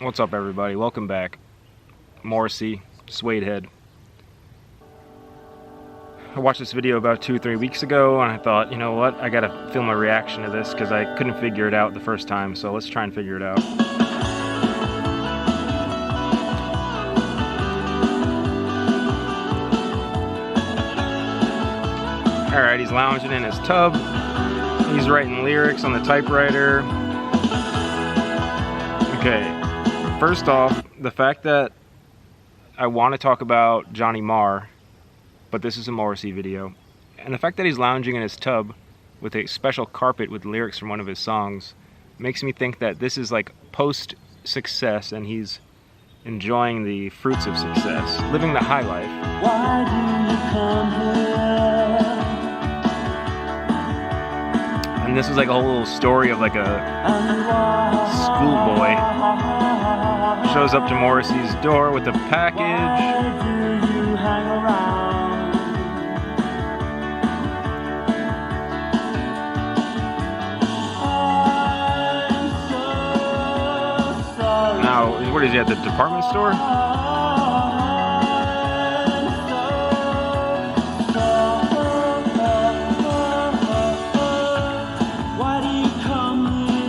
What's up, everybody? Welcome back. Morrissey, Suedehead. I watched this video about 2-3 weeks ago, and I thought, you know what? I gotta film a reaction to this because I couldn't figure it out the first time, so let's try and figure it out. Alright, he's lounging in his tub. He's writing lyrics on the typewriter. Okay, first off, the fact that I want to talk about Johnny Marr, but this is a Morrissey video, and the fact that he's lounging in his tub with a special carpet with lyrics from one of his songs makes me think that this is like post-success and he's enjoying the fruits of success, living the high life. Why do you come here? And this is like a whole little story of like a schoolboy shows up to Morrissey's door with a package. Why do you hang around? I'm so sorry. Now, what is he at the department store?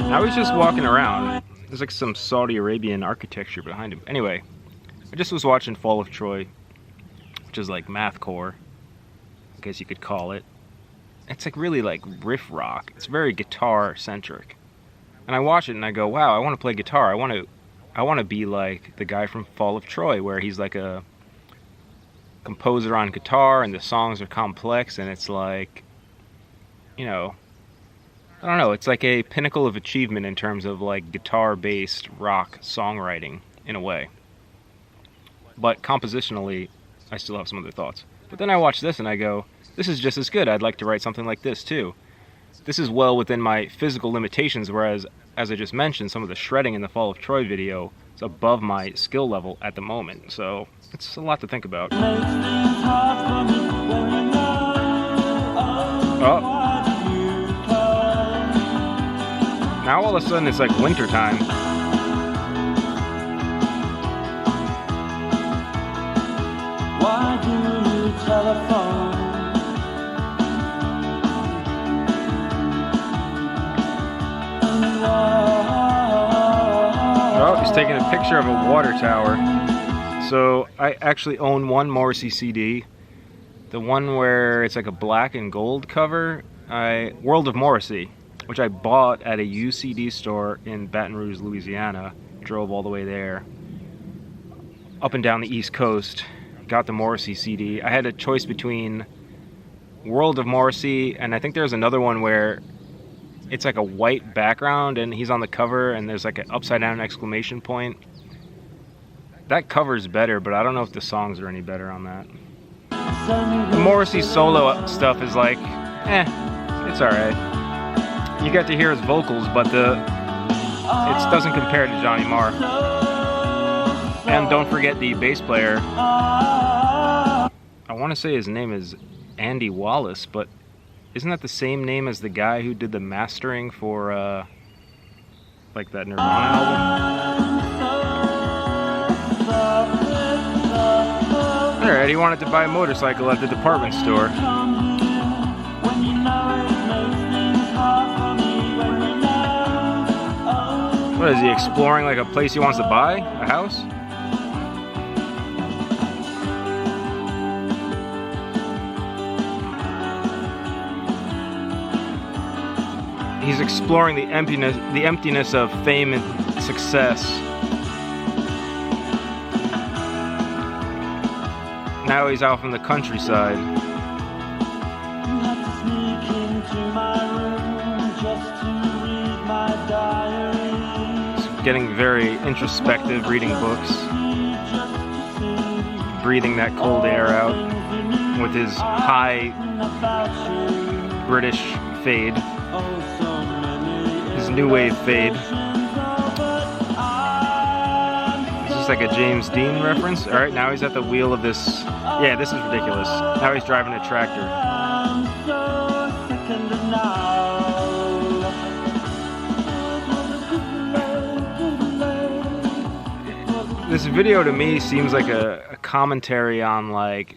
Now he's just walking around. There's like some Saudi Arabian architecture behind him. Anyway, I just was watching Fall of Troy, which is like mathcore, I guess you could call it. It's like really like riff rock. It's very guitar centric. And I watch it and I go, wow, I want to play guitar. I want to be like the guy from Fall of Troy, where he's like a composer on guitar and the songs are complex and it's like, you know, I don't know, it's like a pinnacle of achievement in terms of like guitar-based rock songwriting, in a way. But compositionally, I still have some other thoughts. But then I watch this and I go, this is just as good. I'd like to write something like this too. This is well within my physical limitations, whereas, as I just mentioned, some of the shredding in the Fall of Troy video is above my skill level at the moment. So it's a lot to think about. Oh. Now all of a sudden it's like winter time. Why do you telephone? Oh, he's taking a picture of a water tower. So I actually own one Morrissey CD. The one where it's like a black and gold cover. World of Morrissey, which I bought at a UCD store in Baton Rouge, Louisiana. Drove all the way there, up and down the East Coast, got the Morrissey CD. I had a choice between World of Morrissey, and I think there's another one where it's like a white background and he's on the cover and there's like an upside down exclamation point. That cover's better, but I don't know if the songs are any better on that. The Morrissey solo stuff is like, it's alright. You get to hear his vocals, but it doesn't compare to Johnny Marr. And don't forget the bass player. I want to say his name is Andy Wallace, but isn't that the same name as the guy who did the mastering for like that Nirvana album? Alright, he wanted to buy a motorcycle at the department store. What is he exploring, like a place he wants to buy? A house? He's exploring the emptiness of fame and success. Now he's out from the countryside. You had to sneak into my room just to read my diary. Getting very introspective, reading books, breathing that cold air out with his high British fade, his new wave fade. Is this like a James Dean reference? Alright, now he's at the wheel of this. Yeah, this is ridiculous. Now he's driving a tractor. This video to me seems like a commentary on, like,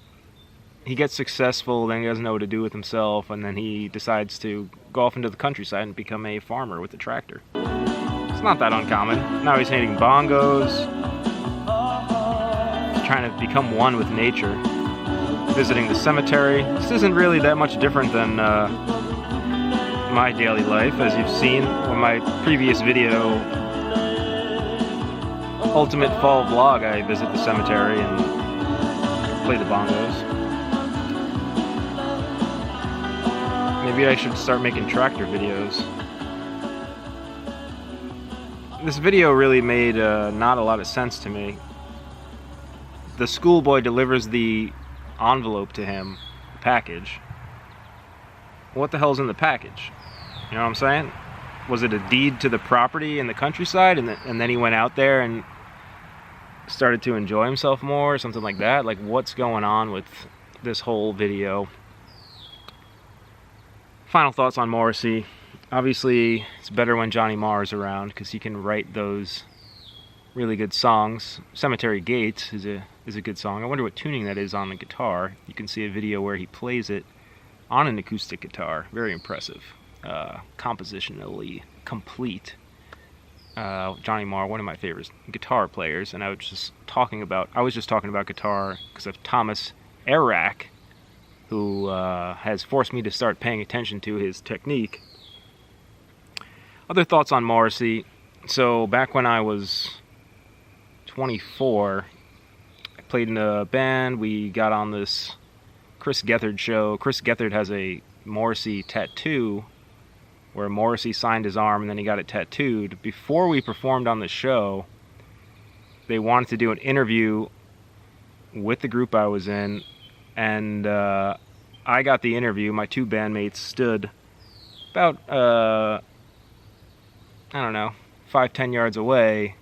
he gets successful, then he doesn't know what to do with himself, and then he decides to go off into the countryside and become a farmer with a tractor. It's not that uncommon. Now he's hitting bongos, trying to become one with nature, visiting the cemetery. This isn't really that much different than my daily life, as you've seen in my previous video, Ultimate Fall Vlog. I visit the cemetery and play the bongos. Maybe I should start making tractor videos. This video really made not a lot of sense to me. The schoolboy delivers the envelope to him, the package. What the hell's in the package? You know what I'm saying? Was it a deed to the property in the countryside, and then he went out there and started to enjoy himself more, or something like that? Like, what's going on with this whole video? Final thoughts on Morrissey. Obviously, it's better when Johnny Marr is around, because he can write those really good songs. Cemetery Gates is a good song. I wonder what tuning that is on the guitar. You can see a video where he plays it on an acoustic guitar. Very impressive. Compositionally complete. Johnny Marr, one of my favorite guitar players, and I was just talking about guitar because of Thomas Arack, who has forced me to start paying attention to his technique. Other thoughts on Morrissey. So back when I was 24, I played in a band. We got on this Chris Gethard show. Chris Gethard has a Morrissey tattoo where Morrissey signed his arm and then he got it tattooed. Before we performed on the show, they wanted to do an interview with the group I was in, and I got the interview. My two bandmates stood about, I don't know, 5-10 yards away,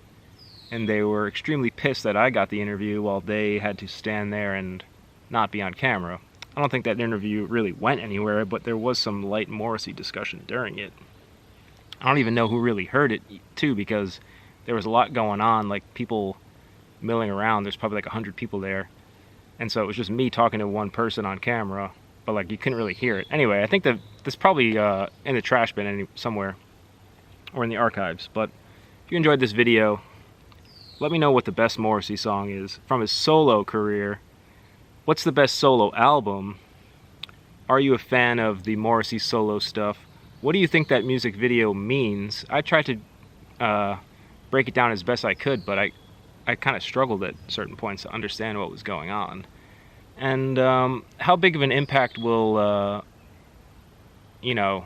and they were extremely pissed that I got the interview while they had to stand there and not be on camera. I don't think that interview really went anywhere, but there was some light Morrissey discussion during it. I don't even know who really heard it, too, because there was a lot going on, like people milling around. There's probably like 100 people there. And so it was just me talking to one person on camera, but like you couldn't really hear it. Anyway, I think that this probably in the trash bin somewhere, or in the archives. But if you enjoyed this video, let me know what the best Morrissey song is from his solo career. What's the best solo album? Are you a fan of the Morrissey solo stuff? What do you think that music video means? I tried to break it down as best I could, but I kind of struggled at certain points to understand what was going on. And how big of an impact will, what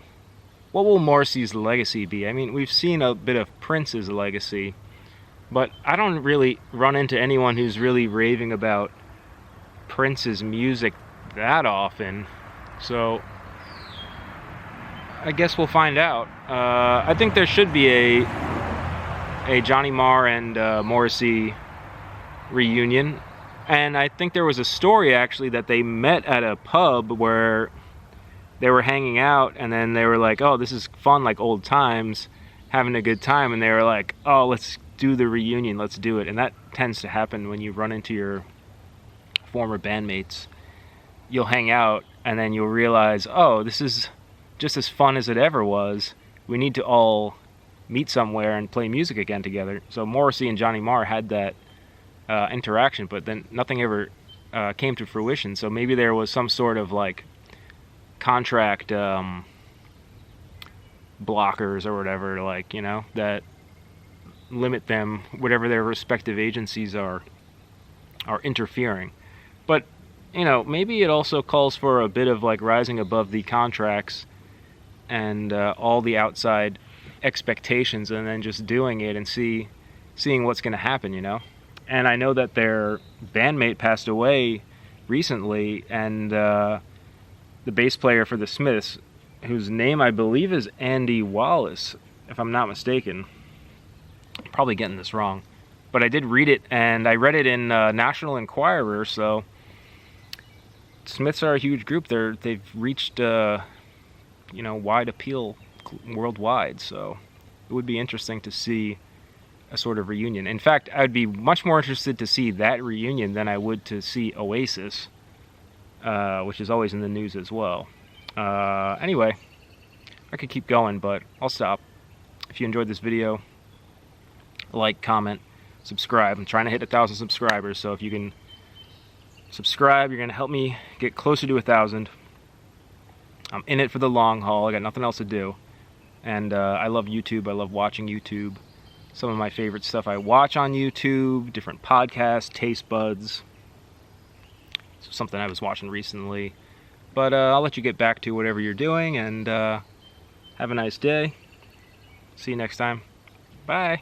will Morrissey's legacy be? I mean, we've seen a bit of Prince's legacy, but I don't really run into anyone who's really raving about Prince's music that often, so I guess we'll find out. I think there should be a Johnny Marr and Morrissey reunion, and I think there was a story actually that they met at a pub where they were hanging out, and then they were like, oh, this is fun, like old times, having a good time, and they were like, oh, let's do the reunion, let's do it. And that tends to happen when you run into your former bandmates. You'll hang out and then you'll realize, oh, this is just as fun as it ever was. We need to all meet somewhere and play music again together. So Morrissey and Johnny Marr had that interaction, but then nothing ever came to fruition. So maybe there was some sort of like contract blockers or whatever, like, that limit them, whatever their respective agencies are interfering. But, maybe it also calls for a bit of like rising above the contracts and all the outside expectations, and then just doing it and seeing what's going to happen, And I know that their bandmate passed away recently, and the bass player for the Smiths, whose name I believe is Andy Wallace, if I'm not mistaken. I'm probably getting this wrong, but I did read it, and I read it in National Enquirer. So Smiths are a huge group. They've reached wide appeal worldwide. So it would be interesting to see a sort of reunion. In fact, I'd be much more interested to see that reunion than I would to see Oasis, which is always in the news as well. Anyway, I could keep going, but I'll stop. If you enjoyed this video, like, comment, subscribe. I'm trying to hit 1,000 subscribers, so if you can subscribe, you're going to help me get closer to 1,000. I'm in it for the long haul. I got nothing else to do. And I love YouTube. I love watching YouTube. Some of my favorite stuff I watch on YouTube, different podcasts, taste buds. So something I was watching recently. But I'll let you get back to whatever you're doing, and have a nice day. See you next time. Bye.